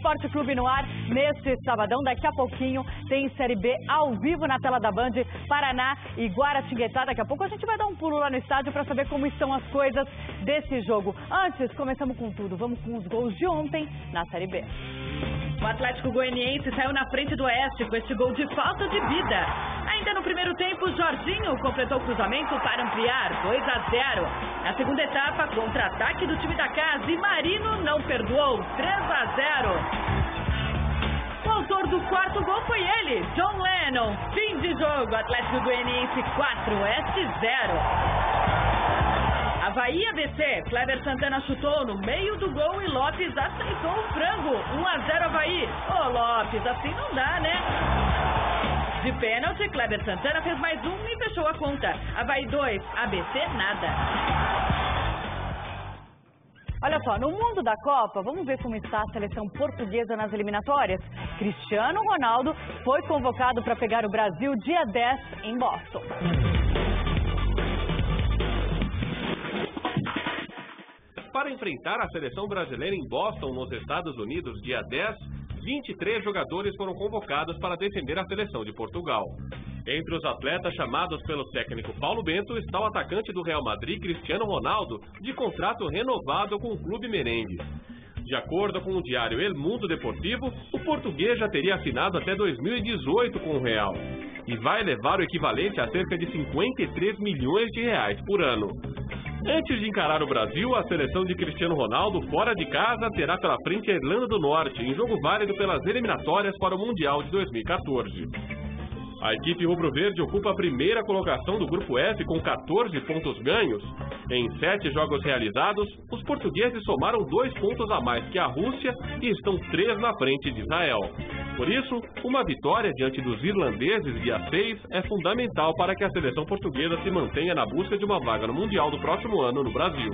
Esporte Clube no ar neste sabadão. Daqui a pouquinho tem Série B ao vivo na tela da Band, Paraná e Guaratinguetá. Daqui a pouco a gente vai dar um pulo lá no estádio para saber como estão as coisas desse jogo. Antes, começamos com tudo. Vamos com os gols de ontem na Série B. O Atlético Goianiense saiu na frente do Oeste com este gol de falta de vida. Ainda no primeiro tempo, Jorginho completou o cruzamento para ampliar 2-0. Na segunda etapa, contra-ataque do time da casa e Marino não perdoou, 3-0. O autor do quarto gol foi ele, John Lennon. Fim de jogo, Atlético Goianiense 4, Oeste 0. Avaí ABC, Kleber Santana chutou no meio do gol e Lopes aceitou o frango. 1-0 Avaí. Ô Lopes, assim não dá, né? De pênalti, Kleber Santana fez mais um e fechou a conta. Avaí 2, ABC nada. Olha só, no mundo da Copa, vamos ver como está a seleção portuguesa nas eliminatórias. Cristiano Ronaldo foi convocado para pegar o Brasil dia 10 em Boston. Para enfrentar a seleção brasileira em Boston, nos Estados Unidos, dia 10, 23 jogadores foram convocados para defender a seleção de Portugal. Entre os atletas chamados pelo técnico Paulo Bento está o atacante do Real Madrid, Cristiano Ronaldo, de contrato renovado com o clube merengue. De acordo com o diário El Mundo Deportivo, o português já teria assinado até 2018 com o Real e vai levar o equivalente a cerca de 53 milhões de reais por ano. Antes de encarar o Brasil, a seleção de Cristiano Ronaldo fora de casa terá pela frente a Irlanda do Norte, em jogo válido pelas eliminatórias para o Mundial de 2014. A equipe rubro-verde ocupa a primeira colocação do Grupo F com 14 pontos ganhos. Em 7 jogos realizados, os portugueses somaram 2 pontos a mais que a Rússia e estão 3 na frente de Israel. Por isso, uma vitória diante dos irlandeses dia 6 é fundamental para que a seleção portuguesa se mantenha na busca de uma vaga no Mundial do próximo ano no Brasil.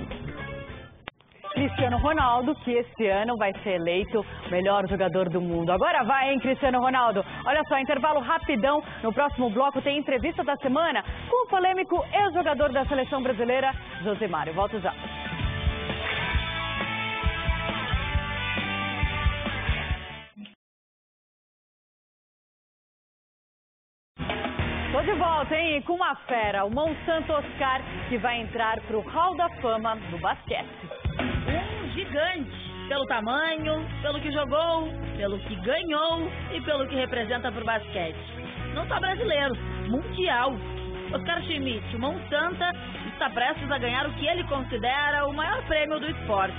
Cristiano Ronaldo, que este ano vai ser eleito o melhor jogador do mundo. Agora vai, hein, Cristiano Ronaldo? Olha só, intervalo rapidão. No próximo bloco tem entrevista da semana com o polêmico ex-jogador da seleção brasileira, Josemário. Volto já. Tô de volta, hein? Com uma fera, o Monsanto Oscar, que vai entrar pro Hall da Fama do basquete. Um gigante, pelo tamanho, pelo que jogou, pelo que ganhou e pelo que representa pro basquete. Não só brasileiro, mundial. Oscar Schmidt, o Monsanta, está prestes a ganhar o que ele considera o maior prêmio do esporte.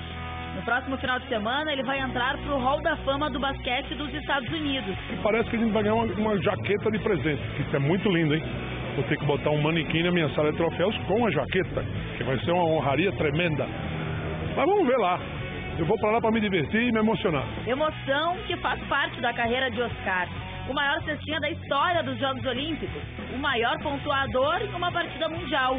No próximo final de semana, ele vai entrar pro Hall da Fama do basquete dos Estados Unidos. E parece que a gente vai ganhar uma jaqueta de presente, que isso é muito lindo, hein? Vou ter que botar um manequim na minha sala de troféus com a jaqueta, que vai ser uma honraria tremenda. Mas vamos ver lá. Eu vou pra lá pra me divertir e me emocionar. Emoção que faz parte da carreira de Oscar. O maior cestinha da história dos Jogos Olímpicos. O maior pontuador em uma partida mundial.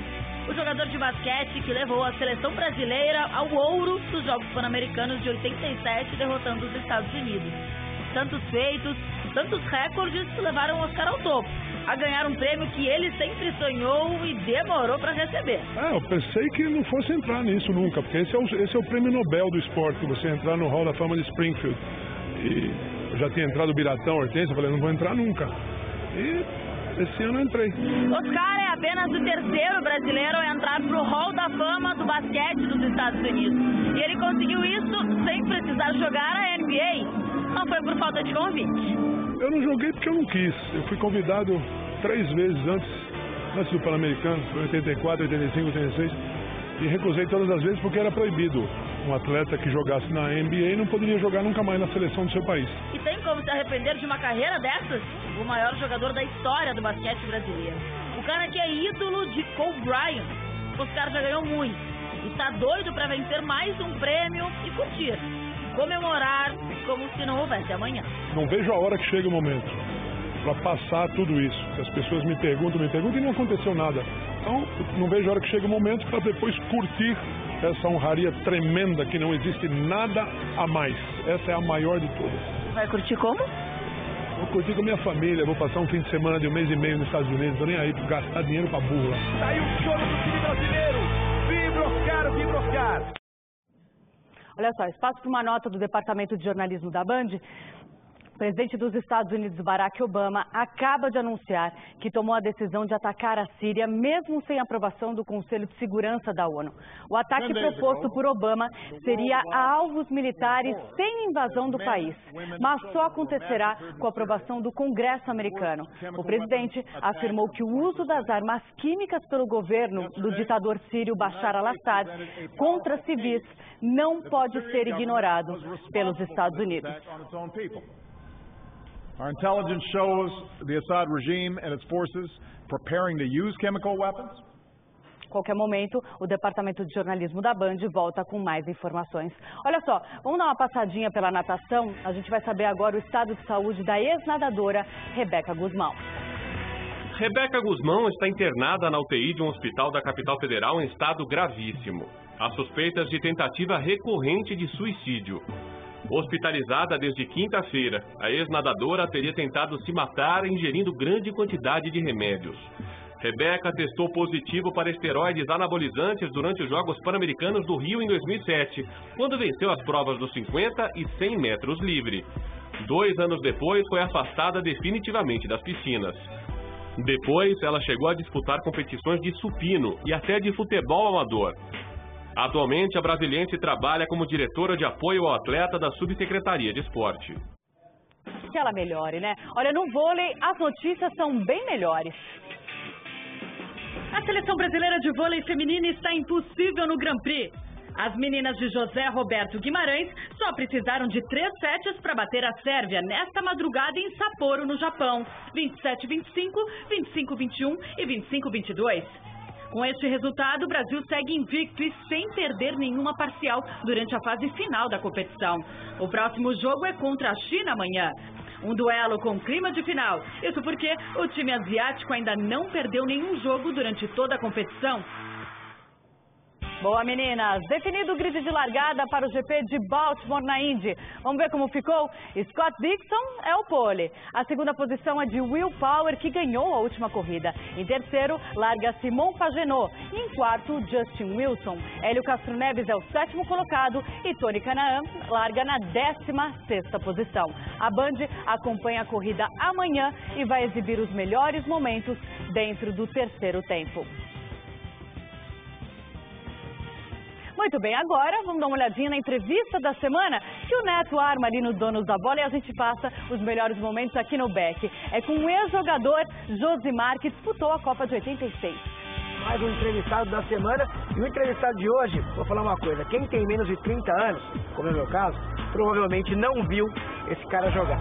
O jogador de basquete que levou a seleção brasileira ao ouro dos Jogos Pan-Americanos de 87, derrotando os Estados Unidos. Tantos feitos, tantos recordes que levaram Oscar ao topo, a ganhar um prêmio que ele sempre sonhou e demorou para receber. Eu pensei que não fosse entrar nisso nunca, porque esse é o prêmio Nobel do esporte, você entrar no Hall da Fama de Springfield. E eu já tinha entrado o Biratão, Hortência, eu falei, não vou entrar nunca. E esse ano eu entrei. Oscar é apenas o terceiro brasileiro a entrar pro Hall da Fama do basquete dos Estados Unidos. E ele conseguiu isso sem precisar jogar a NBA. Não foi por falta de convite. Eu não joguei porque eu não quis. Eu fui convidado 3 vezes antes do Pan-Americano, foi 84, 85, 86, e recusei todas as vezes porque era proibido. Um atleta que jogasse na NBA não poderia jogar nunca mais na seleção do seu país. E tem como se arrepender de uma carreira dessas? O maior jogador da história do basquete brasileiro. O cara que é ídolo de Kobe Bryant. Oscar já ganhou muito. Está doido para vencer mais um prêmio e curtir. Comemorar como se não houvesse amanhã. Não vejo a hora que chegue o momento para passar tudo isso. Que as pessoas me perguntam e não aconteceu nada. Então, não vejo a hora que chegue o momento para depois curtir essa honraria tremenda que não existe nada a mais. Essa é a maior de todas. Vai curtir como? Vou curtir com a minha família, vou passar um fim de semana de 1 mês e meio nos Estados Unidos, tô nem aí pra gastar dinheiro pra burro lá. Tá aí o choro do time brasileiro. Vibra Oscar, vibra Oscar. Olha só, espaço para uma nota do Departamento de Jornalismo da Band. O presidente dos Estados Unidos, Barack Obama, acaba de anunciar que tomou a decisão de atacar a Síria, mesmo sem aprovação do Conselho de Segurança da ONU. O ataque proposto por Obama seria a alvos militares sem invasão do país, mas só acontecerá com a aprovação do Congresso americano. O presidente afirmou que o uso das armas químicas pelo governo do ditador sírio Bashar al-Assad contra civis não pode ser ignorado pelos Estados Unidos. Our intelligence shows the Assad regime and its forces preparing to use chemical weapons. Qualquer momento, o Departamento de Jornalismo da Band volta com mais informações. Olha só, vamos dar uma passadinha pela natação. A gente vai saber agora o estado de saúde da ex-nadadora Rebeca Guzmão. Rebeca Guzmão está internada na UTI de um hospital da capital federal em estado gravíssimo. Há suspeitas de tentativa recorrente de suicídio. Hospitalizada desde quinta-feira, a ex-nadadora teria tentado se matar ingerindo grande quantidade de remédios. Rebeca testou positivo para esteroides anabolizantes durante os Jogos Pan-Americanos do Rio em 2007, quando venceu as provas dos 50 e 100 metros livre. 2 anos depois, foi afastada definitivamente das piscinas. Depois, ela chegou a disputar competições de supino e até de futebol amador. Atualmente, a brasiliense trabalha como diretora de apoio ao atleta da Subsecretaria de Esporte. Que ela melhore, né? Olha, no vôlei, as notícias são bem melhores. A seleção brasileira de vôlei feminina está impossível no Grand Prix. As meninas de José Roberto Guimarães só precisaram de 3 sets para bater a Sérvia nesta madrugada em Sapporo, no Japão. 27-25, 25-21 e 25-22. Com este resultado, o Brasil segue invicto e sem perder nenhuma parcial durante a fase final da competição. O próximo jogo é contra a China amanhã. Um duelo com clima de final. Isso porque o time asiático ainda não perdeu nenhum jogo durante toda a competição. Boa, meninas. Definido o grid de largada para o GP de Baltimore na Indy. Vamos ver como ficou? Scott Dixon é o pole. A segunda posição é de Will Power, que ganhou a última corrida. Em terceiro, larga Simon Pagenaud. E em quarto, Justin Wilson. Hélio Castro Neves é o 7º colocado e Tony Kanaan larga na 16ª posição. A Band acompanha a corrida amanhã e vai exibir os melhores momentos dentro do terceiro tempo. Muito bem, agora vamos dar uma olhadinha na entrevista da semana que o Neto arma ali no Donos da Bola e a gente passa os melhores momentos aqui no Beck. É com o ex-jogador Josimar, que disputou a Copa de 86. Mais um entrevistado da semana e o entrevistado de hoje, vou falar uma coisa, quem tem menos de 30 anos, como é o meu caso, provavelmente não viu esse cara jogar.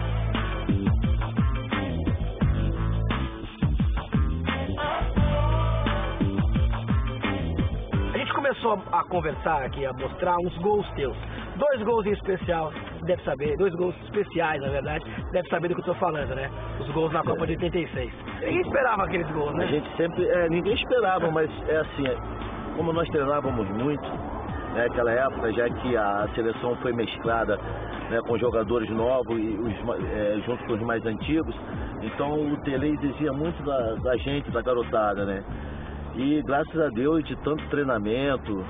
Começou a conversar aqui, a mostrar uns gols teus. 2 gols em especial, deve saber, 2 gols especiais, na verdade, deve saber do que eu tô falando, né? Os gols na Copa de 86. Ninguém esperava aqueles gols, né? A gente sempre, ninguém esperava, mas é assim, como nós treinávamos muito, né, naquela época, já que a seleção foi mesclada, né, com jogadores novos e junto com os mais antigos, então o Tele exigia muito da gente, da garotada, né? E graças a Deus, de tanto treinamento,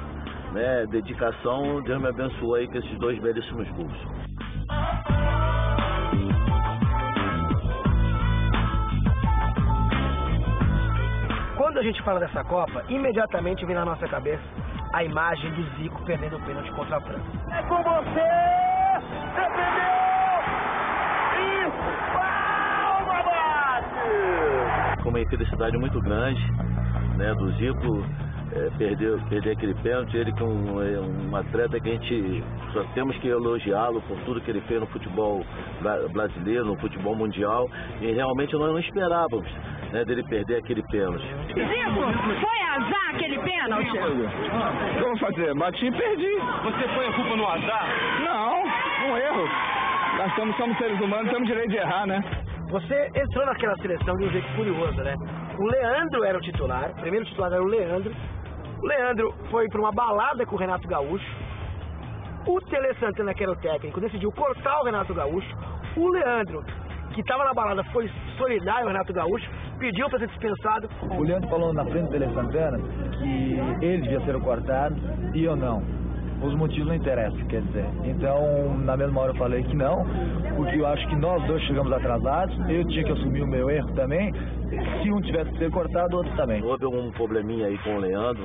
né, dedicação, Deus me abençoou aí com esses 2 belíssimos gols. Quando a gente fala dessa Copa, imediatamente vem na nossa cabeça a imagem do Zico perdendo o pênalti contra a França. É com você! Defendeu! E palma bate! Foi uma infelicidade muito grande, né, do Zico perder aquele pênalti. Ele que é um atleta que a gente só temos que elogiá-lo por tudo que ele fez no futebol brasileiro, no futebol mundial, e realmente nós não esperávamos, né, dele perder aquele pênalti. Zico, foi azar aquele pênalti? O que eu vou fazer? Bati e perdi. Você põe a culpa no azar? Não, um erro. Nós somos seres humanos, temos direito de errar, né? Você entrou naquela seleção de um jeito curioso, né? O Leandro era o titular, o primeiro titular era o Leandro. O Leandro foi para uma balada com o Renato Gaúcho. O Tele Santana, que era o técnico, decidiu cortar o Renato Gaúcho. O Leandro, que estava na balada, foi solidário ao Renato Gaúcho, pediu para ser dispensado. O Leandro falou na frente do Tele Santana que ele devia ser o cortado e eu não. os motivos não interessam, quer dizer. Então, na mesma hora eu falei que não, porque eu acho que nós dois chegamos atrasados, eu tinha que assumir o meu erro também, se um tivesse que ser cortado, o outro também. Houve um probleminha aí com o Leandro,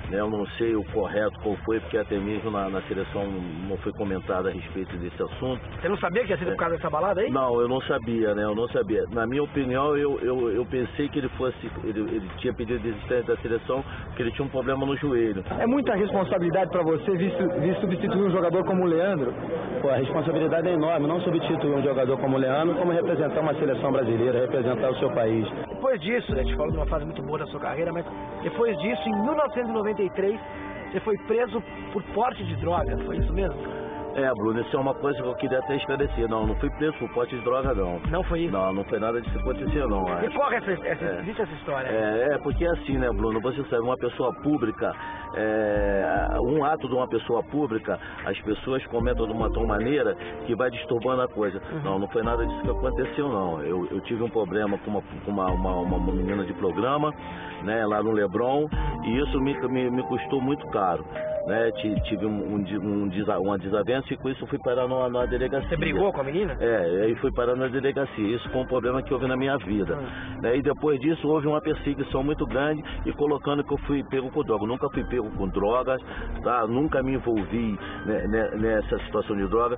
né? Eu não sei o correto qual foi, porque até mesmo na seleção não foi comentado a respeito desse assunto. Você não sabia que ia ser por causa dessa balada aí? Não, eu não sabia, né? Eu não sabia. Na minha opinião, eu pensei que ele tinha pedido desistência da seleção porque ele tinha um problema no joelho. É muita responsabilidade para você vir substituir um jogador como o Leandro? Pô, a responsabilidade é enorme, não substituir um jogador como o Leandro, como representar uma seleção brasileira, representar o seu país. Depois disso, a gente falou de uma fase muito boa da sua carreira, mas depois disso, em 1993, você foi preso por porte de droga, foi isso mesmo? Bruno, isso é uma coisa que eu queria até esclarecer. Não fui preso por porte de droga, não. Não foi isso? Não foi nada disso que aconteceu, não. E corre existe essa história? Porque assim, né, Bruno, você sabe, uma pessoa pública, um ato de uma pessoa pública, as pessoas comentam de uma tal maneira que vai disturbando a coisa. Não foi nada disso que aconteceu, não. Eu tive um problema com uma menina de programa, né, lá no Leblon, e isso me custou muito caro. Né, tive uma desavença e com isso fui parar na delegacia. Você brigou com a menina? Aí fui parar na delegacia. Isso foi um problema que houve na minha vida. E depois disso houve uma perseguição muito grande e colocando que eu fui pego com droga. Eu nunca fui pego com drogas, tá? Nunca me envolvi, né, nessa situação de droga.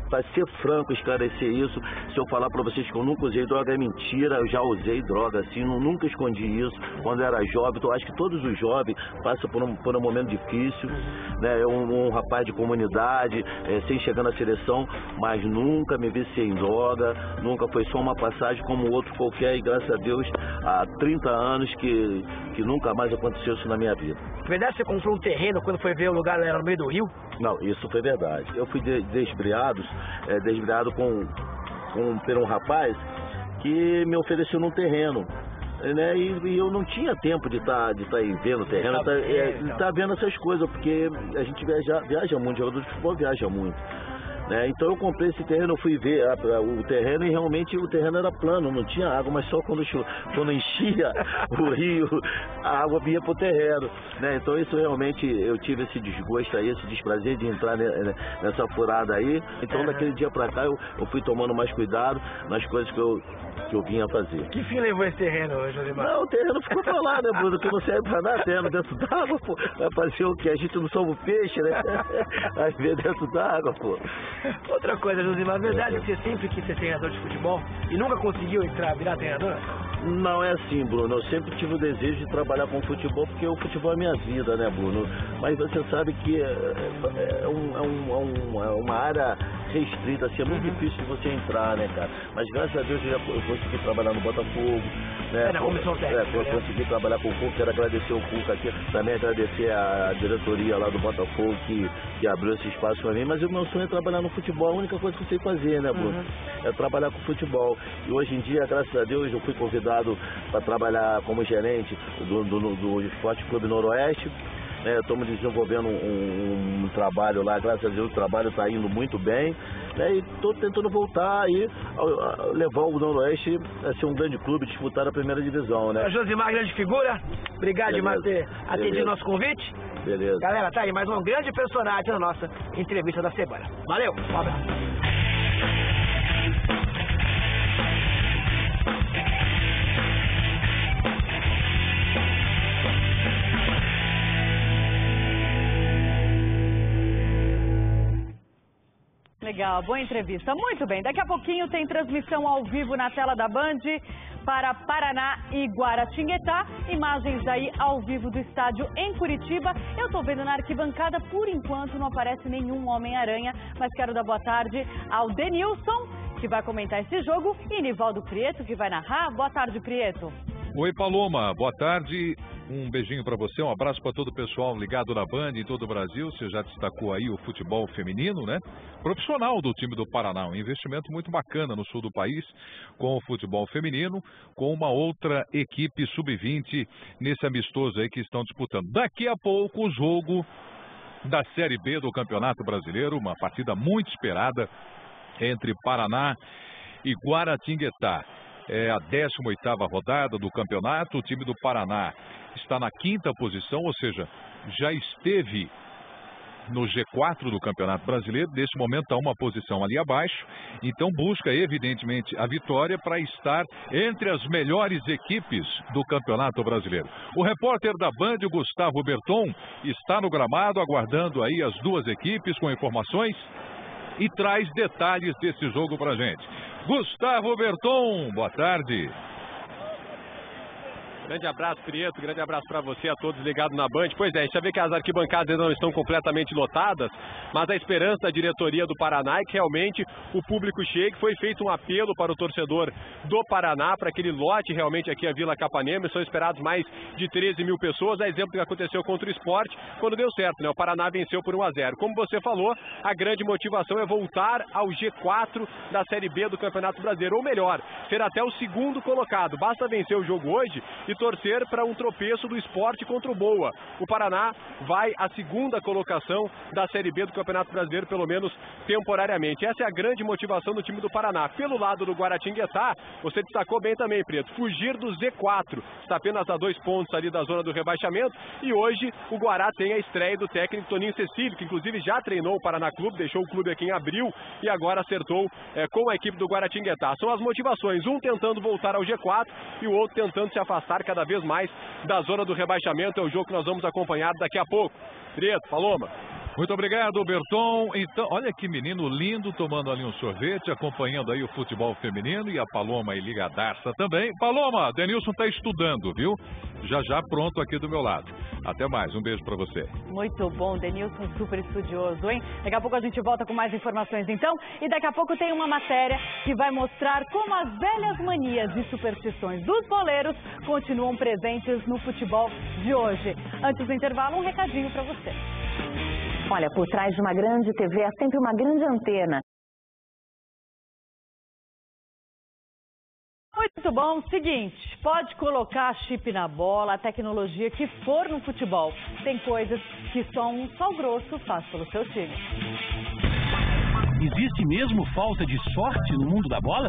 Para ser franco, esclarecer isso, se eu falar para vocês que eu nunca usei droga, é mentira. Eu já usei droga, assim, nunca escondi isso. Quando eu era jovem, então acho que todos os jovens passam por um momento difícil. Né, um rapaz de comunidade, sem chegar na seleção, mas nunca me vi sem droga, nunca foi só uma passagem como outro qualquer, e graças a Deus há 30 anos que nunca mais aconteceu isso na minha vida. Verdade, você comprou um terreno quando foi ver o lugar, era no meio do rio? Não, isso foi verdade. Eu fui desbriado por um rapaz que me ofereceu um terreno. Né? E eu não tinha tempo de estar aí vendo o terreno, tá vendo essas coisas, porque a gente viaja muito, jogador de futebol viaja muito. Né? Então eu comprei esse terreno, eu fui ver o terreno e realmente o terreno era plano, não tinha água, mas só quando enchia o rio, a água vinha pro terreno. Né? Então isso realmente, eu tive esse desgosto aí, esse desprazer de entrar nessa furada aí. Então daquele dia pra cá eu fui tomando mais cuidado nas coisas que eu vinha fazer. Que fim levou esse terreno, Josimar? Não, o terreno ficou pra lá, né, Bruno? Que não serve pra nada, terreno dentro d'água, pô. Vai fazer o quê? A gente não somos peixe, né? Às vezes dentro d'água, pô. Outra coisa, Josimar, é verdade que você sempre quis ser treinador de futebol e nunca conseguiu virar treinador? Não é assim, Bruno. Eu sempre tive o desejo de trabalhar com futebol, porque o futebol é minha vida, né, Bruno? Mas você sabe que é uma área restrita, assim, é muito difícil de você entrar, né, cara? Mas graças a Deus eu consegui trabalhar no Botafogo, né? Na comissão técnica. Eu consegui trabalhar com o Cuca, quero agradecer o Cuca aqui, também agradecer a diretoria lá do Botafogo que abriu esse espaço pra mim, mas o meu sonho é trabalhar no futebol, a única coisa que eu sei fazer, né, Bruno? É trabalhar com futebol. E hoje em dia, graças a Deus, eu fui convidado para trabalhar como gerente do Esporte Clube Noroeste. Estamos desenvolvendo um trabalho lá, graças a Deus o trabalho está indo muito bem, né? E estou tentando voltar aí, levar o Noroeste a ser um grande clube, disputar a primeira divisão, né? Josimar, grande figura, obrigado demais por ter atendido o nosso convite. Beleza. Galera, tá aí mais um grande personagem na nossa entrevista da semana. Valeu, um abraço. Legal, boa entrevista. Muito bem, daqui a pouquinho tem transmissão ao vivo na tela da Band para Paraná e Guaratinguetá. Imagens aí ao vivo do estádio em Curitiba. Eu tô vendo na arquibancada, por enquanto não aparece nenhum Homem-Aranha, mas quero dar boa tarde ao Denilson, que vai comentar esse jogo, e Nivaldo Prieto, que vai narrar. Boa tarde, Prieto. Oi, Paloma, boa tarde. Um beijinho para você, um abraço para todo o pessoal ligado na Band em todo o Brasil. Você já destacou aí o futebol feminino, né? Profissional do time do Paraná, um investimento muito bacana no sul do país com o futebol feminino, com uma outra equipe sub-20 nesse amistoso aí que estão disputando. Daqui a pouco o jogo da Série B do Campeonato Brasileiro, uma partida muito esperada entre Paraná e Guaratinguetá. É a 18ª rodada do campeonato. O time do Paraná está na 5ª posição, ou seja, já esteve no G4 do Campeonato Brasileiro, nesse momento está uma posição ali abaixo, então busca evidentemente a vitória para estar entre as melhores equipes do Campeonato Brasileiro. O repórter da Band, Gustavo Berton, está no gramado aguardando aí as duas equipes com informações e traz detalhes desse jogo pra gente. Gustavo Berton, boa tarde. Grande abraço, Prieto, grande abraço para você, a todos ligados na Band. Pois é, a gente já vê que as arquibancadas não estão completamente lotadas, mas a esperança da diretoria do Paraná é que realmente o público chegue. Foi feito um apelo para o torcedor do Paraná, para que ele lote realmente aqui a Vila Capanema. São esperados mais de 13 mil pessoas, a exemplo do que aconteceu contra o Sport, quando deu certo, né? O Paraná venceu por 1-0. Como você falou, a grande motivação é voltar ao G4 da Série B do Campeonato Brasileiro, ou melhor, ser até o segundo colocado. Basta vencer o jogo hoje e torcer para um tropeço do Sport contra o Boa. O Paraná vai à segunda colocação da Série B do Campeonato Brasileiro, pelo menos temporariamente. Essa é a grande motivação do time do Paraná. Pelo lado do Guaratinguetá, você destacou bem também, Preto, fugir do Z4. Está apenas a 2 pontos ali da zona do rebaixamento, e hoje o Guará tem a estreia do técnico Toninho Cecílio, que inclusive já treinou o Paraná Clube, deixou o clube aqui em abril e agora acertou com a equipe do Guaratinguetá. São as motivações, um tentando voltar ao G4 e o outro tentando se afastar cada vez mais da zona do rebaixamento. É o jogo que nós vamos acompanhar daqui a pouco. Preto, Paloma. Muito obrigado, Berton. Então, olha que menino lindo, tomando ali um sorvete, acompanhando aí o futebol feminino, e a Paloma aí ligadaça também. Paloma, Denilson está estudando, viu? Já pronto aqui do meu lado. Até mais, um beijo para você. Muito bom, Denilson, super estudioso, hein? Daqui a pouco a gente volta com mais informações então, e daqui a pouco tem uma matéria que vai mostrar como as velhas manias e superstições dos boleiros continuam presentes no futebol de hoje. Antes do intervalo, um recadinho para você. Olha, por trás de uma grande TV há sempre uma grande antena. Muito bom, seguinte, pode colocar chip na bola, a tecnologia que for no futebol. Tem coisas que só um sal grosso faz pelo seu time. Existe mesmo falta de sorte no mundo da bola?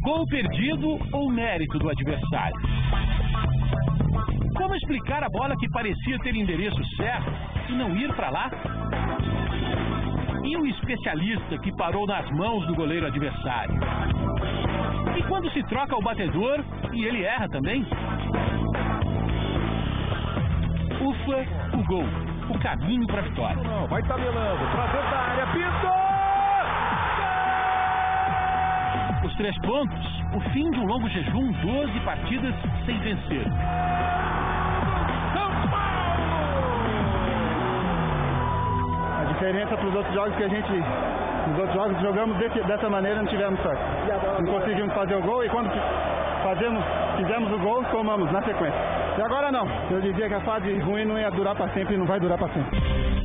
Gol perdido ou mérito do adversário? Como explicar a bola que parecia ter endereço certo e não ir para lá? E o especialista que parou nas mãos do goleiro adversário? E quando se troca o batedor e ele erra também? Ufa, o gol, o caminho para a vitória. Vai tabelando, pra dentro da área, pintou! Os 3 pontos, o fim de um longo jejum, 12 partidas sem vencer. A diferença para os outros jogos que nos outros jogos jogamos dessa maneira, não tivemos sorte. Não conseguimos fazer o gol, e quando fizemos o gol, tomamos na sequência. E agora não. Eu dizia que a fase ruim não ia durar para sempre e não vai durar para sempre.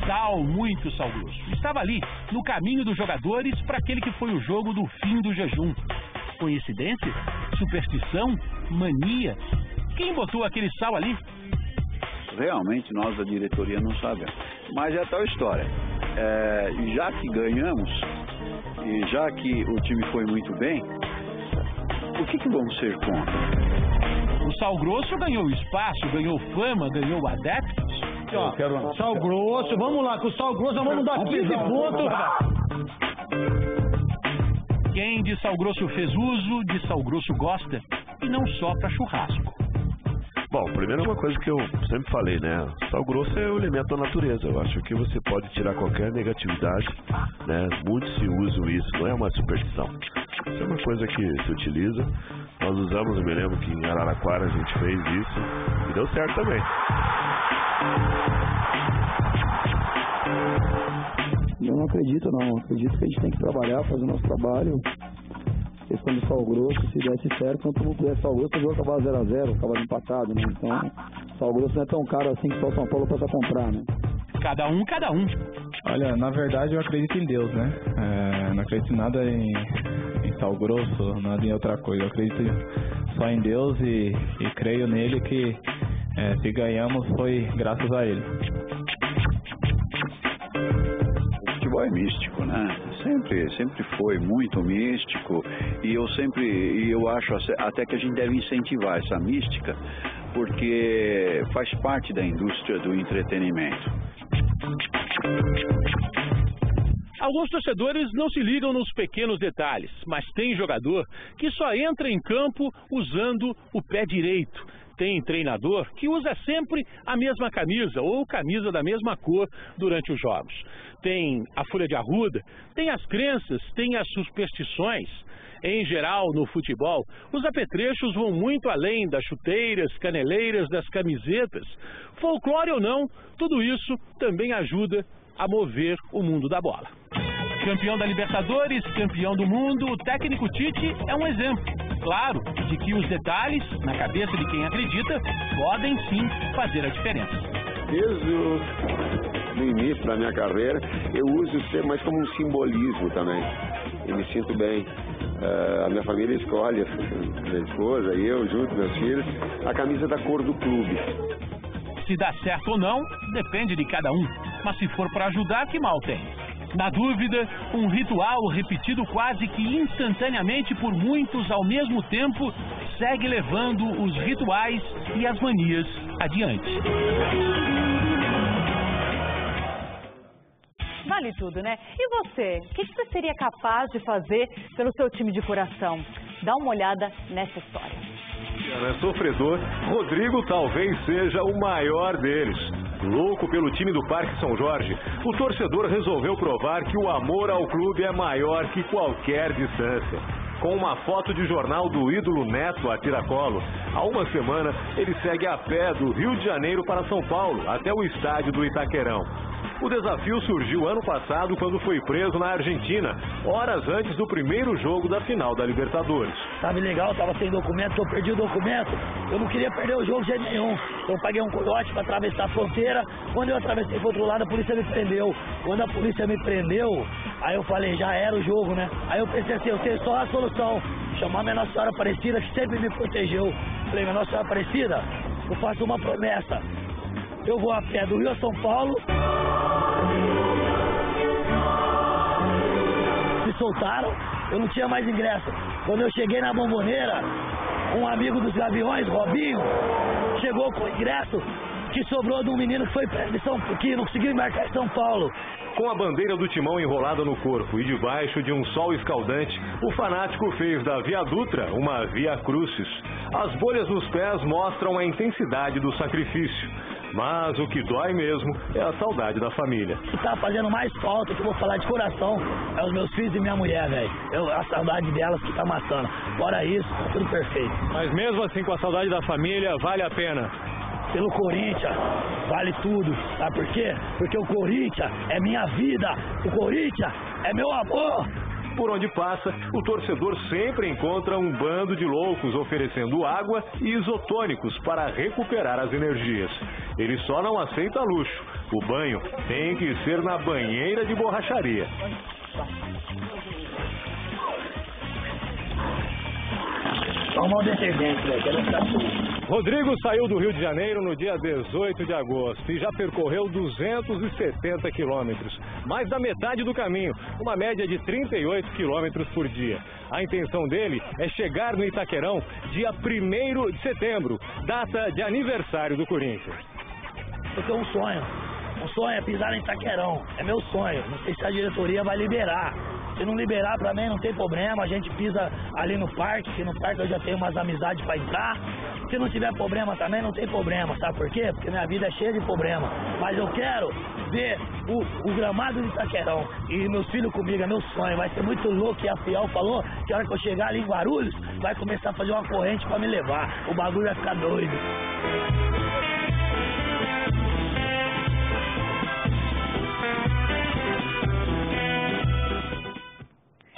Sal, muito saudoso. Estava ali, no caminho dos jogadores para aquele que foi o jogo do fim do jejum. Coincidência? Superstição? Mania? Quem botou aquele sal ali? Realmente nós da diretoria não sabemos. Mas é tal história. Já que ganhamos e já que o time foi muito bem, o que vamos ser contra? O Sal Grosso ganhou espaço, ganhou fama, ganhou adeptos. Sal Grosso, vamos lá, com o Sal Grosso vamos dar 15 pontos. Quem de Sal Grosso fez uso, de Sal Grosso gosta, e não só para churrasco. Bom, primeiro é uma coisa que eu sempre falei, né? Sal grosso é o elemento da natureza. Eu acho que você pode tirar qualquer negatividade, né? Muitos se usam isso, não é uma superstição. Isso é uma coisa que se utiliza. Nós usamos, eu me lembro que em Araraquara a gente fez isso e deu certo também. Eu não acredito, não. Acredito que a gente tem que trabalhar, fazer o nosso trabalho. Questão do Sal Grosso, se desse certo, quando não puder Sal Grosso, o jogo acabava 0-0, acabava empatado, né? Então, Sal Grosso não é tão caro assim que só São Paulo possa comprar, né? Cada um. Olha, na verdade eu acredito em Deus, né? Não acredito nada em Sal Grosso, nada em outra coisa. Eu acredito só em Deus e creio nele que se ganhamos foi graças a ele. O futebol é místico, né? Sempre foi muito místico e eu acho até que a gente deve incentivar essa mística porque faz parte da indústria do entretenimento. Alguns torcedores não se ligam nos pequenos detalhes, mas tem jogador que só entra em campo usando o pé direito. Tem treinador que usa sempre a mesma camisa ou camisa da mesma cor durante os jogos. Tem a folha de arruda, tem as crenças, tem as superstições. Em geral, no futebol, os apetrechos vão muito além das chuteiras, caneleiras, das camisetas. Folclore ou não, tudo isso também ajuda a mover o mundo da bola. Campeão da Libertadores, campeão do mundo, o técnico Tite é um exemplo, claro, de que os detalhes, na cabeça de quem acredita, podem sim fazer a diferença. Desde o início da minha carreira, eu uso isso mais como um simbolismo também. Eu me sinto bem. A minha família escolhe, minha esposa, eu, junto, meus filhos, a camisa da cor do clube. Se dá certo ou não, depende de cada um. Mas se for para ajudar, que mal tem? Na dúvida, um ritual repetido quase que instantaneamente por muitos ao mesmo tempo segue levando os rituais e as manias adiante. Vale tudo, né? E você? O que você seria capaz de fazer pelo seu time de coração? Dá uma olhada nessa história. Sofredor, Rodrigo talvez seja o maior deles. Louco pelo time do Parque São Jorge, o torcedor resolveu provar que o amor ao clube é maior que qualquer distância. Com uma foto de jornal do ídolo Neto a tiracolo, há uma semana ele segue a pé do Rio de Janeiro para São Paulo, até o estádio do Itaquerão. O desafio surgiu ano passado quando foi preso na Argentina, horas antes do primeiro jogo da final da Libertadores. Tava ilegal, tava sem documento, eu perdi o documento, eu não queria perder o jogo de jeito nenhum. Eu paguei um coiote para atravessar a fronteira, quando eu atravessei pro outro lado a polícia me prendeu. Quando a polícia me prendeu, aí eu falei, já era o jogo, né? Aí eu pensei assim, eu tenho só a solução, chamar minha Nossa Senhora Aparecida, que sempre me protegeu. Falei, minha Nossa Senhora Aparecida, eu faço uma promessa. Eu vou a pé do Rio a São Paulo. Me soltaram, eu não tinha mais ingresso. Quando eu cheguei na Bomboneira, um amigo dos Gaviões, Robinho, chegou com o ingresso que sobrou de um menino que foi preso que não conseguiu embarcar em São Paulo. Com a bandeira do Timão enrolada no corpo e debaixo de um sol escaldante, o fanático fez da Via Dutra uma Via Crucis. As bolhas nos pés mostram a intensidade do sacrifício. Mas o que dói mesmo é a saudade da família. O que tá fazendo mais falta, que eu vou falar de coração, é os meus filhos e minha mulher, velho. A saudade delas que tá matando. Fora isso, tá tudo perfeito. Mas mesmo assim, com a saudade da família, vale a pena. Pelo Corinthians, vale tudo. Sabe por quê? Porque o Corinthians é minha vida. O Corinthians é meu amor. Por onde passa, o torcedor sempre encontra um bando de loucos oferecendo água e isotônicos para recuperar as energias. Ele só não aceita luxo. O banho tem que ser na banheira de borracharia. Toma o detergente, velho, quero ficar sujo. Rodrigo saiu do Rio de Janeiro no dia 18 de agosto e já percorreu 270 quilômetros, mais da metade do caminho, uma média de 38 quilômetros por dia. A intenção dele é chegar no Itaquerão dia 1º de setembro, data de aniversário do Corinthians. Eu tenho um sonho é pisar no Itaquerão, é meu sonho, não sei se a diretoria vai liberar. Se não liberar, pra mim não tem problema, a gente pisa ali no parque, que no parque eu já tenho umas amizades pra entrar. Se não tiver problema também, não tem problema, sabe por quê? Porque minha vida é cheia de problema. Mas eu quero ver o gramado de Itaquerão e meus filhos comigo, é meu sonho. Vai ser muito louco, e a Fiel falou que a hora que eu chegar ali em Guarulhos, vai começar a fazer uma corrente pra me levar. O bagulho vai ficar doido.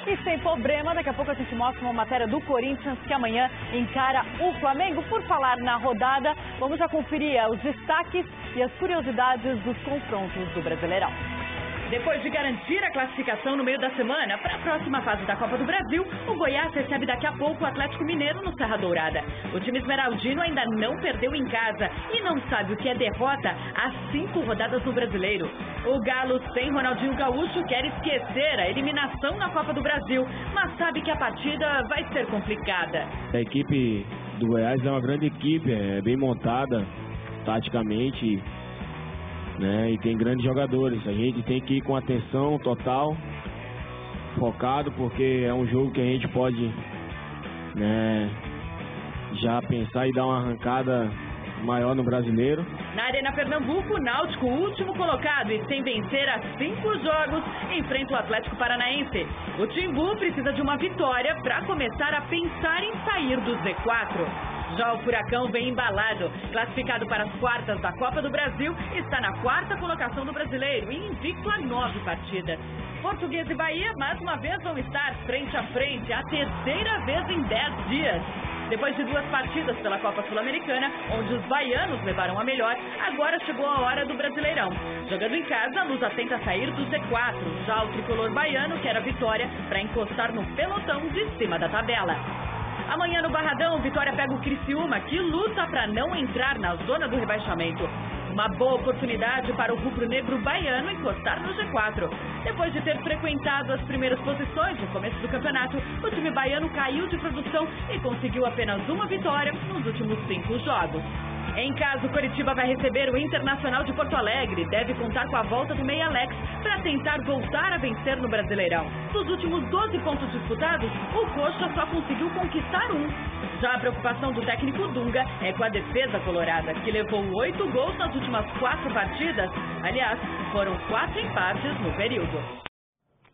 E sem problema, daqui a pouco a gente mostra uma matéria do Corinthians que amanhã encara o Flamengo. Por falar na rodada, vamos já conferir os destaques e as curiosidades dos confrontos do Brasileirão. Depois de garantir a classificação no meio da semana para a próxima fase da Copa do Brasil, o Goiás recebe daqui a pouco o Atlético Mineiro no Serra Dourada. O time esmeraldino ainda não perdeu em casa e não sabe o que é derrota há 5 rodadas no Brasileiro. O Galo sem Ronaldinho Gaúcho quer esquecer a eliminação na Copa do Brasil, mas sabe que a partida vai ser complicada. A equipe do Goiás é uma grande equipe, é bem montada taticamente. né? E tem grandes jogadores. A gente tem que ir com atenção total, focado, porque é um jogo que a gente pode, né, já pensar e dar uma arrancada maior no Brasileiro. Na Arena Pernambuco, o Náutico, último colocado e sem vencer há 5 jogos, enfrenta o Atlético Paranaense. O Timbu precisa de uma vitória para começar a pensar em sair do Z4. Já o Furacão vem embalado, classificado para as quartas da Copa do Brasil, está na 4ª colocação do Brasileiro e invicto a 9 partidas. Portuguesa e Bahia, mais uma vez, vão estar frente a frente, a 3ª vez em 10 dias. Depois de 2 partidas pela Copa Sul-Americana, onde os baianos levaram a melhor, agora chegou a hora do Brasileirão. Jogando em casa, a Lusa tenta sair do Z4. Já o tricolor baiano quer a vitória para encostar no pelotão de cima da tabela. Amanhã no Barradão, Vitória pega o Criciúma, que luta para não entrar na zona do rebaixamento. Uma boa oportunidade para o rubro-negro baiano encostar no G4. Depois de ter frequentado as primeiras posições no começo do campeonato, o time baiano caiu de produção e conseguiu apenas uma vitória nos últimos 5 jogos. Em casa, o Coritiba vai receber o Internacional de Porto Alegre e deve contar com a volta do Meia Alex para tentar voltar a vencer no Brasileirão. Dos últimos 12 pontos disputados, o Coxa só conseguiu conquistar 1. Já a preocupação do técnico Dunga é com a defesa colorada, que levou 8 gols nas últimas 4 partidas. Aliás, foram 4 empates no período.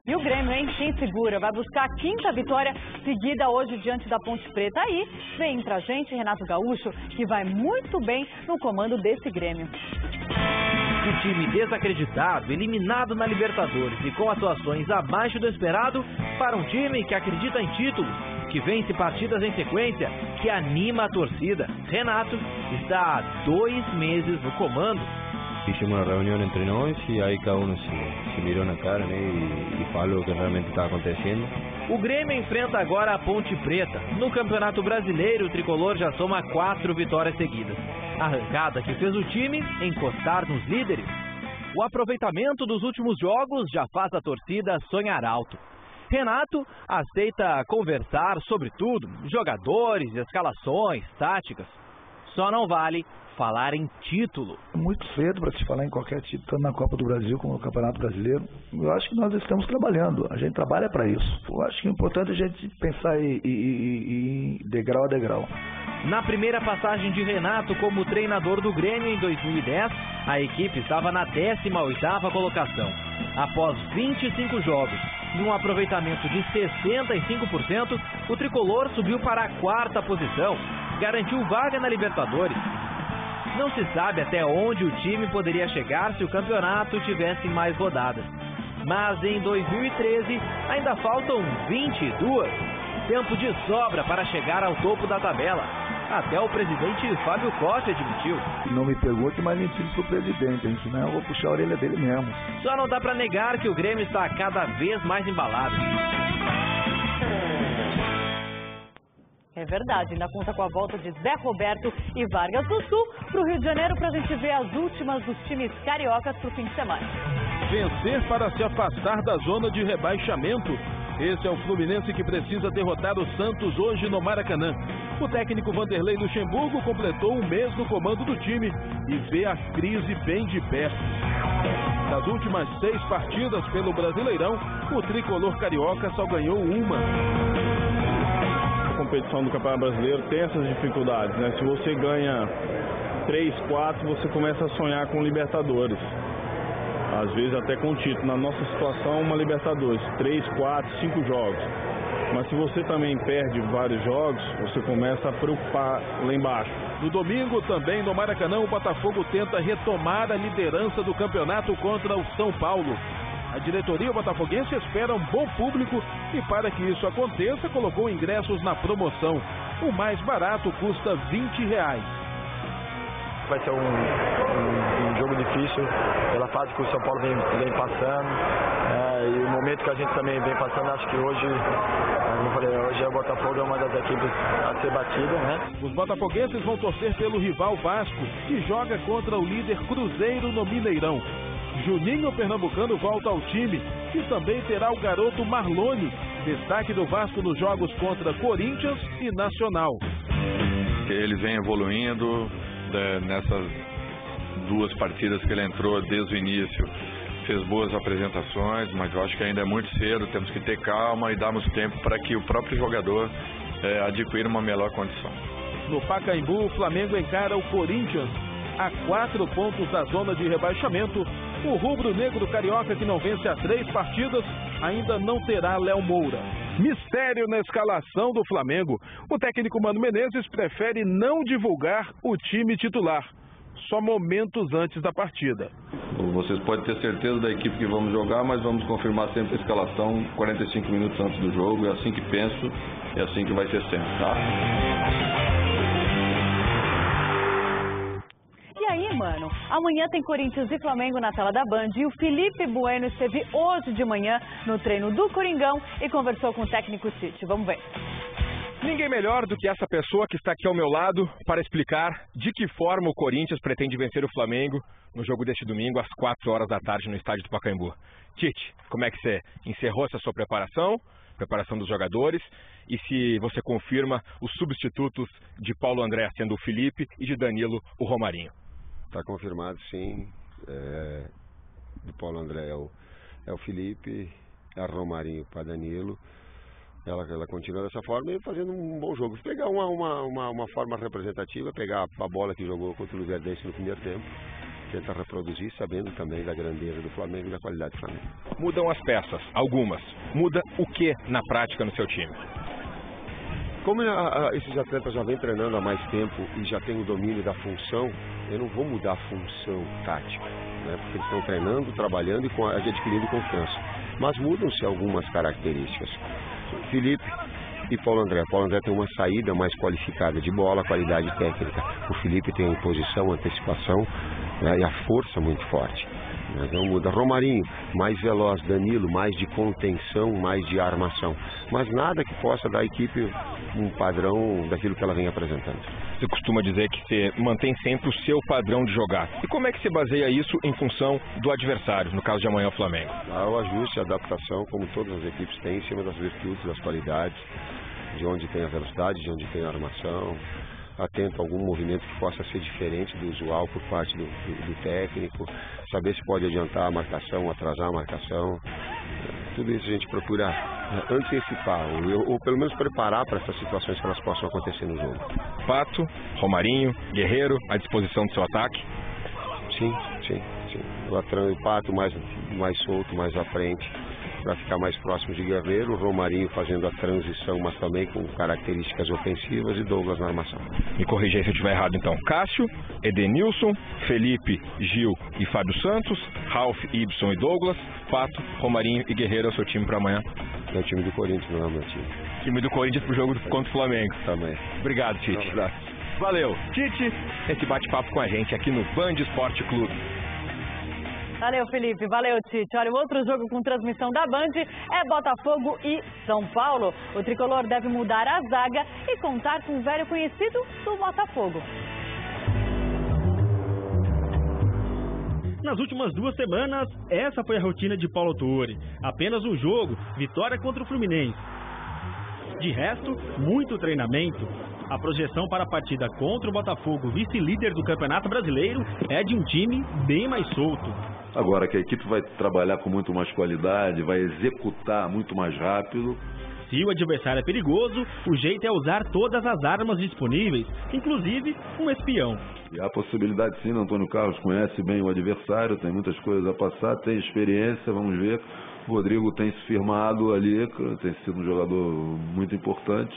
E o Grêmio, hein? Quem segura? Vai buscar a 5ª vitória seguida hoje diante da Ponte Preta. Aí vem pra gente Renato Gaúcho, que vai muito bem no comando desse Grêmio. O time desacreditado, eliminado na Libertadores e com atuações abaixo do esperado, para um time que acredita em títulos, que vence partidas em sequência, que anima a torcida. Renato está há 2 meses no comando. Hicimos uma reunião entre nós e aí cada um se mirou na cara, né, e falou o que realmente está acontecendo. O Grêmio enfrenta agora a Ponte Preta. No Campeonato Brasileiro, o tricolor já soma 4 vitórias seguidas. Arrancada que fez o time encostar nos líderes. O aproveitamento dos últimos jogos já faz a torcida sonhar alto. Renato aceita conversar sobre tudo, jogadores, escalações, táticas. Só não vale falar em título. Muito cedo para se falar em qualquer título, tanto na Copa do Brasil como no Campeonato Brasileiro. Eu acho que nós estamos trabalhando, a gente trabalha para isso. Eu acho que é importante a gente pensar em degrau a degrau. Na primeira passagem de Renato como treinador do Grêmio em 2010, a equipe estava na 18ª colocação. Após 25 jogos e um aproveitamento de 65%, o tricolor subiu para a 4ª posição, garantiu vaga na Libertadores. Não se sabe até onde o time poderia chegar se o campeonato tivesse mais rodadas. Mas em 2013 ainda faltam 22. Tempo de sobra para chegar ao topo da tabela. Até o presidente Fábio Costa admitiu. Não me pergunte, mas menti pro presidente, hein? Senão eu vou puxar a orelha dele mesmo. Só não dá para negar que o Grêmio está cada vez mais embalado. É verdade, ainda conta com a volta de Zé Roberto e Vargas do Sul para o Rio de Janeiro para a gente ver as últimas dos times cariocas para o fim de semana. Vencer para se afastar da zona de rebaixamento. Esse é o Fluminense que precisa derrotar o Santos hoje no Maracanã. O técnico Vanderlei Luxemburgo completou um mês no comando do time e vê a crise bem de perto. Das últimas 6 partidas pelo Brasileirão, o tricolor carioca só ganhou uma. A competição do Campeonato Brasileiro tem essas dificuldades, né? Se você ganha 3, 4, você começa a sonhar com Libertadores. Às vezes até com título. Na nossa situação, uma Libertadores, 3, 4, 5 jogos. Mas se você também perde vários jogos, você começa a preocupar lá embaixo. No domingo, também no Maracanã, o Botafogo tenta retomar a liderança do campeonato contra o São Paulo. A diretoria botafoguense espera um bom público e, para que isso aconteça, colocou ingressos na promoção. O mais barato custa R$20. Vai ser um jogo difícil pela fase que o São Paulo vem passando e o momento que a gente também vem passando. Acho que hoje, como eu falei, hoje o Botafogo é uma das equipes a ser batida, né? Os botafoguenses vão torcer pelo rival Vasco, que joga contra o líder Cruzeiro no Mineirão. Juninho Pernambucano volta ao time e também terá o garoto Marlone, destaque do Vasco nos jogos contra Corinthians e Nacional. Ele vem evoluindo 2 partidas que ele entrou desde o início, fez boas apresentações, mas eu acho que ainda é muito cedo, temos que ter calma e darmos tempo para que o próprio jogador adquira uma melhor condição. No Pacaembu, o Flamengo encara o Corinthians a 4 pontos da zona de rebaixamento. O rubro-negro carioca, que não vence há 3 partidas, ainda não terá Léo Moura. Mistério na escalação do Flamengo. O técnico Mano Menezes prefere não divulgar o time titular, só momentos antes da partida. Vocês podem ter certeza da equipe que vamos jogar, mas vamos confirmar sempre a escalação 45 minutos antes do jogo. É assim que penso, é assim que vai ser sempre, tá? E aí, mano, amanhã tem Corinthians e Flamengo na tela da Band e o Felipe Bueno esteve hoje de manhã no treino do Coringão e conversou com o técnico Tite. Vamos ver. Ninguém melhor do que essa pessoa que está aqui ao meu lado para explicar de que forma o Corinthians pretende vencer o Flamengo no jogo deste domingo às 4 horas da tarde no estádio do Pacaembu. Tite, como é que você encerrou essa sua preparação dos jogadores, e se você confirma os substitutos de Paulo André sendo o Felipe e de Danilo o Romarinho? Está confirmado, sim. Do Paulo André é o Felipe, é o Romarinho para Danilo. Ela continua dessa forma e fazendo um bom jogo. Pegar uma forma representativa, pegar a bola que jogou contra o Luverdense no primeiro tempo, tentar reproduzir, sabendo também da grandeza do Flamengo e da qualidade do Flamengo. Mudam as peças, algumas. Muda o que na prática no seu time? Como esses atletas já vêm treinando há mais tempo e já têm o domínio da função, eu não vou mudar a função tática, né? Porque eles estão treinando, trabalhando e adquirindo confiança. Mas mudam-se algumas características. Felipe e Paulo André. Paulo André tem uma saída mais qualificada de bola, qualidade técnica. O Felipe tem a imposição, antecipação, né, e a força muito forte. Não muda. Romarinho, mais veloz. Danilo, mais de contenção, mais de armação. Mas nada que possa dar à equipe um padrão daquilo que ela vem apresentando. Você costuma dizer que você mantém sempre o seu padrão de jogar. E como é que você baseia isso em função do adversário, no caso de amanhã o Flamengo? O ajuste, a adaptação, como todas as equipes têm, em cima das virtudes, das qualidades, de onde tem a velocidade, de onde tem a armação. Atento a algum movimento que possa ser diferente do usual por parte do técnico, saber se pode adiantar a marcação, atrasar a marcação. Tudo isso a gente procura antecipar, ou pelo menos preparar para essas situações que elas possam acontecer no jogo. Pato, Romarinho, Guerreiro, à disposição do seu ataque? Sim. O Pato mais solto, mais à frente, para ficar mais próximo de Guerreiro, o Romarinho fazendo a transição, mas também com características ofensivas, e Douglas na armação. Me corrija aí se eu estiver errado então. Cássio, Edenilson, Felipe, Gil e Fábio Santos, Ralf, Ibson e Douglas, Pato, Romarinho e Guerreiro é o seu time para amanhã? É o time do Corinthians, não é o meu time. Time do Corinthians pro jogo contra o Flamengo. Também. Obrigado, Tite. Valeu. Tite, esse bate-papo com a gente aqui no Band Esporte Clube. Valeu, Felipe. Valeu, Tite. Olha, o outro jogo com transmissão da Band é Botafogo e São Paulo. O tricolor deve mudar a zaga e contar com um velho conhecido do Botafogo. Nas últimas 2 semanas, essa foi a rotina de Paulo Tuori. Apenas um jogo, vitória contra o Fluminense. De resto, muito treinamento. A projeção para a partida contra o Botafogo, vice-líder do Campeonato Brasileiro, é de um time bem mais solto. Agora que a equipe vai trabalhar com muito mais qualidade, vai executar muito mais rápido. Se o adversário é perigoso, o jeito é usar todas as armas disponíveis, inclusive um espião. E há possibilidade sim, Antônio Carlos conhece bem o adversário, tem muitas coisas a passar, tem experiência, vamos ver. O Rodrigo tem se firmado ali, tem sido um jogador muito importante.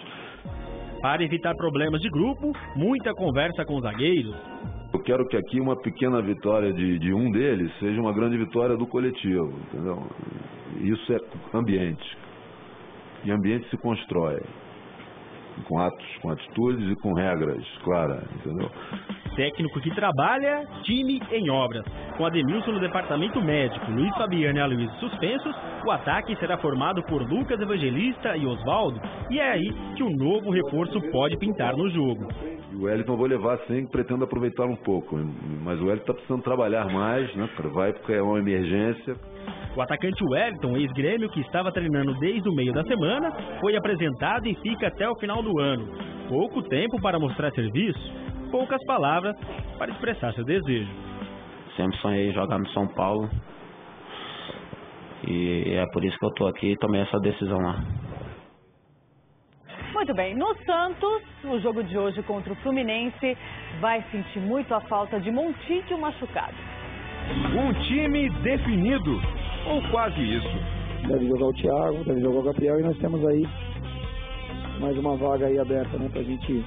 Para evitar problemas de grupo, muita conversa com os zagueiros. Eu quero que aqui uma pequena vitória de um deles seja uma grande vitória do coletivo, entendeu? Isso é ambiente. E ambiente se constrói com atos, com atitudes e com regras claras, entendeu? Técnico que trabalha, time em obras. Com Ademilson no departamento médico, Luiz Fabiano e Aloysio suspensos, o ataque será formado por Lucas Evangelista e Osvaldo, e é aí que o novo reforço pode pintar no jogo. O Wellington eu vou levar sim, pretendo aproveitar um pouco, mas o Wellington está precisando trabalhar mais, né? Vai porque é uma emergência. O atacante Wellington, ex-grêmio, que estava treinando desde o meio da semana, foi apresentado e fica até o final do ano. Pouco tempo para mostrar serviço, poucas palavras para expressar seu desejo. Sempre sonhei em jogar no São Paulo. E é por isso que eu tô aqui e tomei essa decisão lá. Muito bem, no Santos, o jogo de hoje contra o Fluminense vai sentir muito a falta de Montijo machucado. Um time definido, ou quase isso. Deve jogar o Thiago, deve jogar o Gabriel e nós temos aí mais uma vaga aí aberta, né, pra gente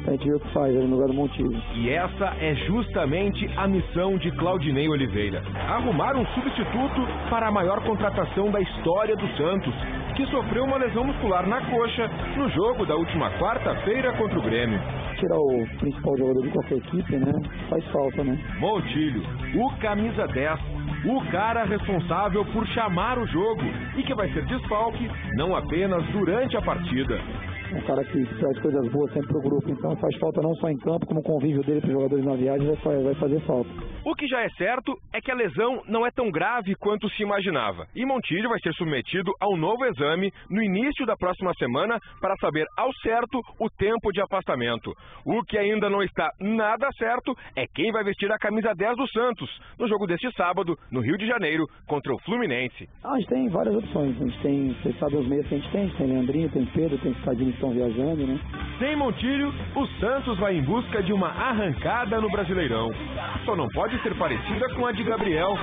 ver o que faz aí no lugar do Montijo. E essa é justamente a missão de Claudinei Oliveira. Arrumar um substituto para a maior contratação da história do Santos, que sofreu uma lesão muscular na coxa no jogo da última quarta-feira contra o Grêmio. Tirar o principal jogador de qualquer equipe, né, faz falta, né? Montijo, o camisa 10, o cara responsável por chamar o jogo e que vai ser desfalque não apenas durante a partida. Um cara que traz coisas boas sempre pro grupo, então faz falta não só em campo, como o convívio dele para os jogadores na viagem vai fazer falta. O que já é certo é que a lesão não é tão grave quanto se imaginava. E Montijo vai ser submetido ao novo exame no início da próxima semana para saber ao certo o tempo de afastamento. O que ainda não está nada certo é quem vai vestir a camisa 10 do Santos no jogo deste sábado, no Rio de Janeiro, contra o Fluminense. A gente tem várias opções. A gente tem, vocês sabem os meios que a gente tem Leandrinho, tem Pedro, tem Cadinho que estão viajando, né? Sem Montijo, o Santos vai em busca de uma arrancada no Brasileirão. Só não pode ser parecida com a de Gabriel,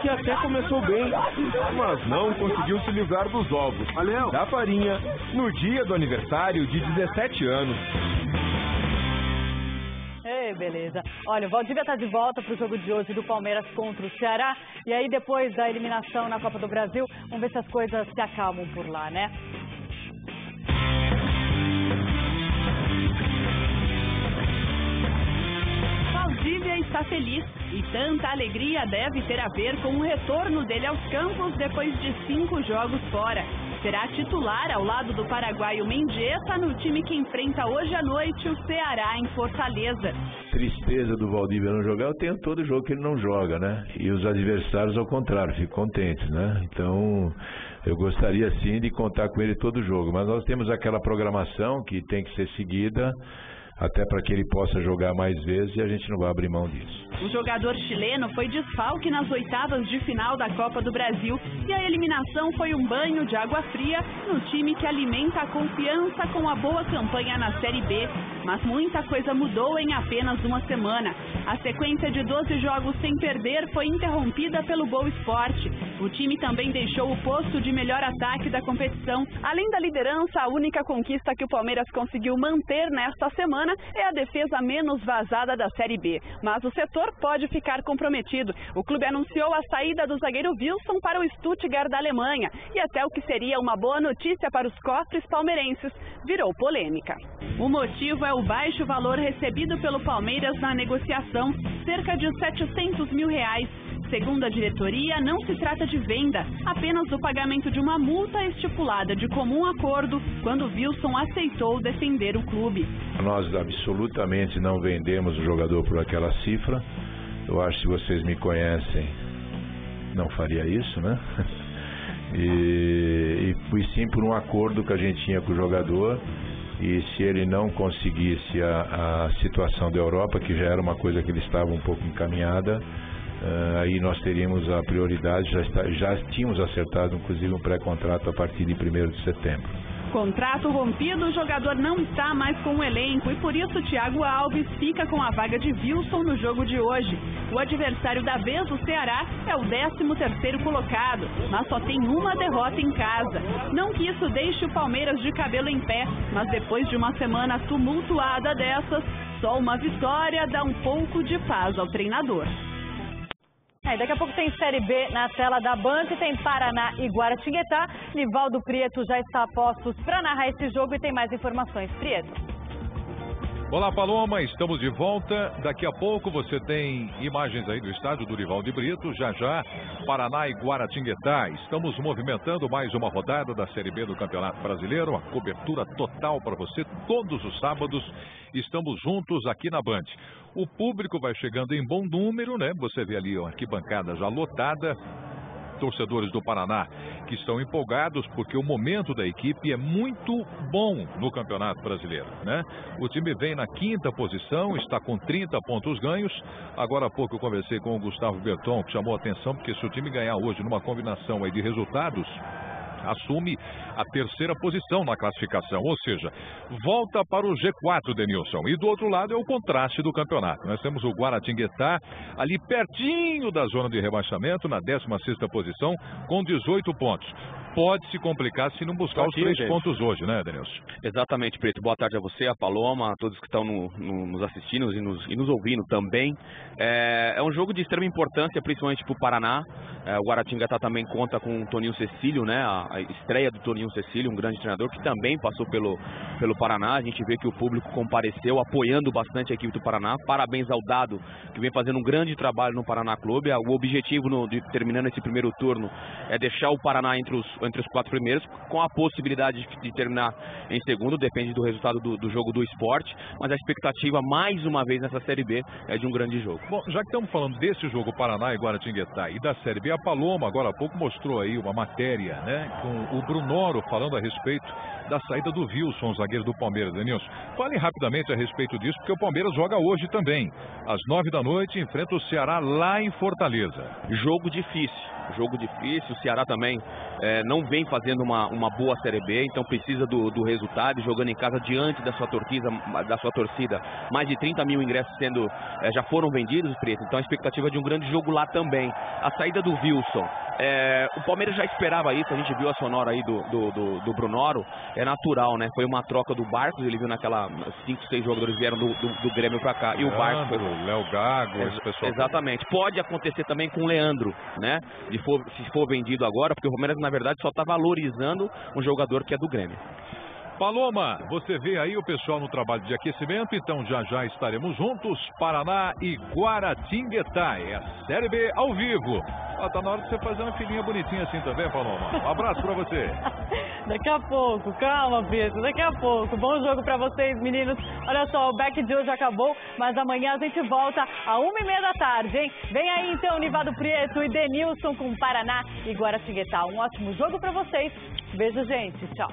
que até começou bem, mas não conseguiu se livrar dos ovos da farinha no dia do aniversário de 17 anos. Ei, beleza. Olha, o Valdívia está de volta para o jogo de hoje do Palmeiras contra o Ceará. E aí, depois da eliminação na Copa do Brasil, vamos ver se as coisas se acalmam por lá, né? Valdívia está feliz e tanta alegria deve ter a ver com o retorno dele aos campos depois de 5 jogos fora. Será titular ao lado do paraguaio Mendieta no time que enfrenta hoje à noite o Ceará em Fortaleza. Tristeza do Valdívia não jogar, eu tenho todo jogo que ele não joga, né? E os adversários ao contrário, ficam contentes, né? Então, eu gostaria sim de contar com ele todo jogo, mas nós temos aquela programação que tem que ser seguida, até para que ele possa jogar mais vezes e a gente não vai abrir mão disso. O jogador chileno foi desfalque nas oitavas de final da Copa do Brasil e a eliminação foi um banho de água fria no time que alimenta a confiança com a boa campanha na Série B. Mas muita coisa mudou em apenas uma semana. A sequência de 12 jogos sem perder foi interrompida pelo Boa Esporte. O time também deixou o posto de melhor ataque da competição. Além da liderança, a única conquista que o Palmeiras conseguiu manter nesta semana é a defesa menos vazada da Série B. Mas o setor pode ficar comprometido. O clube anunciou a saída do zagueiro Wilson para o Stuttgart da Alemanha. E até o que seria uma boa notícia para os cofres palmeirenses virou polêmica. O motivo é o baixo valor recebido pelo Palmeiras na negociação, cerca de R$700 mil. Segundo a diretoria, não se trata de venda, apenas do pagamento de uma multa estipulada de comum acordo quando Wilson aceitou defender o clube. Nós absolutamente não vendemos o jogador por aquela cifra. Eu acho que se vocês me conhecem, não faria isso, né? E fui sim por um acordo que a gente tinha com o jogador. E se ele não conseguisse a situação da Europa, que já era uma coisa que ele estava um pouco encaminhada, aí nós teríamos a prioridade, já tínhamos acertado inclusive um pré-contrato a partir de 1º de setembro. Contrato rompido, o jogador não está mais com o elenco e por isso Thiago Alves fica com a vaga de Wilson no jogo de hoje. O adversário da vez, o Ceará, é o 13º colocado, mas só tem uma derrota em casa. Não que isso deixe o Palmeiras de cabelo em pé, mas depois de uma semana tumultuada dessas, só uma vitória dá um pouco de paz ao treinador. Daqui a pouco tem Série B na tela da Band, tem Paraná e Guaratinguetá. Nivaldo Prieto já está a postos para narrar esse jogo e tem mais informações. Prieto. Olá, Paloma, estamos de volta. Daqui a pouco você tem imagens aí do estádio do Nivaldo Brito. Já já, Paraná e Guaratinguetá. Estamos movimentando mais uma rodada da Série B do Campeonato Brasileiro. A cobertura total para você todos os sábados. Estamos juntos aqui na Band. O público vai chegando em bom número, né? Você vê ali a arquibancada já lotada. Torcedores do Paraná que estão empolgados porque o momento da equipe é muito bom no Campeonato Brasileiro, né? O time vem na 5ª posição, está com 30 pontos ganhos. Agora há pouco eu conversei com o Gustavo Berton, que chamou a atenção porque se o time ganhar hoje numa combinação aí de resultados, assume a 3ª posição na classificação, ou seja, volta para o G4, Denilson. E do outro lado é o contraste do campeonato. Nós temos o Guaratinguetá ali pertinho da zona de rebaixamento, na 16ª posição, com 18 pontos. Pode se complicar se não buscar os 3 pontos hoje, né, Denilson? Exatamente, Preto. Boa tarde a você, a Paloma, a todos que estão nos assistindo e nos ouvindo também. É um jogo de extrema importância, principalmente para o Paraná. O Guaratinguetá também conta com o Toninho Cecílio, né? A estreia do Toninho Cecílio, um grande treinador que também passou pelo Paraná. A gente vê que o público compareceu, apoiando bastante a equipe do Paraná. Parabéns ao Dado, que vem fazendo um grande trabalho no Paraná Clube. O objetivo, terminando esse primeiro turno, é deixar o Paraná entre os 4 primeiros, com a possibilidade de terminar em segundo, depende do resultado do jogo do Sport, mas a expectativa, mais uma vez nessa Série B, é de um grande jogo. Bom, já que estamos falando desse jogo Paraná e Guaratinguetá e da Série B, a Paloma agora há pouco mostrou aí uma matéria, né, com o Brunoro falando a respeito da saída do Wilson, zagueiro do Palmeiras. Denilson, fale rapidamente a respeito disso, porque o Palmeiras joga hoje também, às 9 da noite, enfrenta o Ceará lá em Fortaleza. Jogo difícil, o Ceará também não vem fazendo uma boa Série B, então precisa do resultado, jogando em casa diante da sua torcida, mais de 30 mil ingressos já foram vendidos, Preto, então a expectativa é de um grande jogo lá também. A saída do Wilson, o Palmeiras já esperava isso, a gente viu a sonora aí do Brunoro, é natural, né? Foi uma troca do Barcos, ele viu 5, 6 jogadores vieram do Grêmio pra cá, e o Barcos... Léo Gago, esse pessoal... Exatamente, pode acontecer também com o Leandro, né? Se for vendido agora, porque o Palmeiras na verdade só está valorizando um jogador que é do Grêmio. Paloma, você vê aí o pessoal no trabalho de aquecimento, então já estaremos juntos, Paraná e Guaratinguetá, é a Série B ao vivo. Tá na hora de você fazer uma filhinha bonitinha assim também, Paloma. Um abraço pra você. Daqui a pouco, calma, Pedro, daqui a pouco. Bom jogo pra vocês, meninos. Olha só, o back de hoje acabou, mas amanhã a gente volta às 1h30 da tarde, hein? Vem aí então, Nivado Prieto e Denilson com Paraná e Guaratinguetá. Um ótimo jogo pra vocês. Beijo, gente. Tchau.